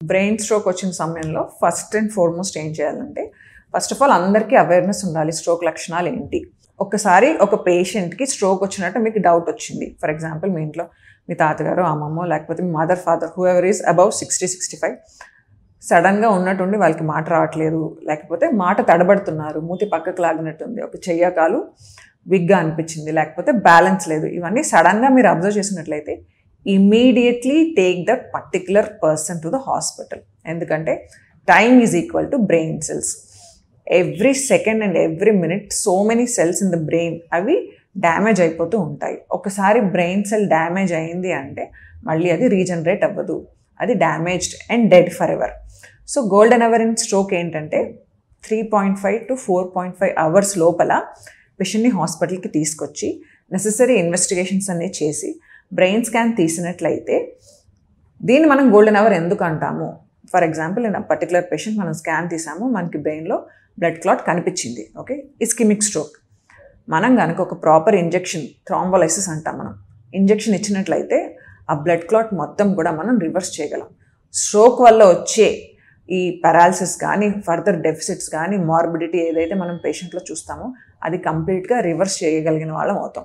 Brain stroke వచ్చిన సమయంలో first and foremost ఏం చేయాలంటే ఫస్ట్ ఆఫ్ ఆల్ అందరికీ అవేర్నెస్ ఉండాలి స్ట్రోక్ లక్షణాలు ఏంటి. ఒకసారి ఒక పేషెంట్కి స్ట్రోక్ వచ్చినట్టు మీకు డౌట్ వచ్చింది. ఫర్ ఎగ్జాంపుల్ మీ ఇంట్లో మీ తాతగారు అమ్మమ్మ లేకపోతే మీ mother father whoever is above 60-65 సడన్గా ఉన్నట్టుండి వాళ్ళకి మాట రావట్లేదు, లేకపోతే మాట తడబడుతున్నారు, మూతి పక్కకు లాగినట్టుంది, ఒక చెయ్యకాలు విగ్గా అనిపించింది, లేకపోతే బ్యాలెన్స్ లేదు, ఇవన్నీ సడన్గా మీరు అబ్జర్వ్ చేసినట్లయితే immediately take that particular person to the hospital. ఎందుకంటే time is equal to brain cells. Every second and every minute so many cells in the brain అవి డ్యామేజ్ అయిపోతూ ఉంటాయి. ఒకసారి బ్రెయిన్ సెల్ డ్యామేజ్ అయింది అంటే మళ్ళీ అది రీజనరేట్ అవ్వదు, అది damaged and dead forever. So golden hour in stroke ఏంటంటే 3.5 to 4.5 అవర్స్ లోపల పేషెంట్ని హాస్పిటల్కి తీసుకొచ్చి నెసెసరీ ఇన్వెస్టిగేషన్స్ అన్నీ చేసి బ్రెయిన్ స్కాన్ తీసినట్లయితే దీన్ని మనం గోల్డెన్ అవర్ ఎందుకు అంటాము. For example in particular patient మనం స్కాన్ తీసాము, మనకి బ్రెయిన్లో బ్లడ్ క్లాట్ కనిపించింది, ఓకే, ఇస్కిమిక్ స్ట్రోక్. మనం కనుక ఒక ప్రాపర్ ఇంజెక్షన్, థ్రాంబోలైసిస్ అంటాం, మనం ఇంజెక్షన్ ఇచ్చినట్లయితే ఆ బ్లడ్ క్లాట్ మొత్తం కూడా మనం రివర్స్ చేయగలం. స్ట్రోక్ వల్ల వచ్చే ఈ పారాలిసిస్ కానీ ఫర్దర్ డెఫిసిట్స్ కానీ మార్బిడిటీ ఏదైతే మనం పేషెంట్లో చూస్తామో అది కంప్లీట్గా రివర్స్ చేయగలిగిన వాళ్ళం అవుతాం.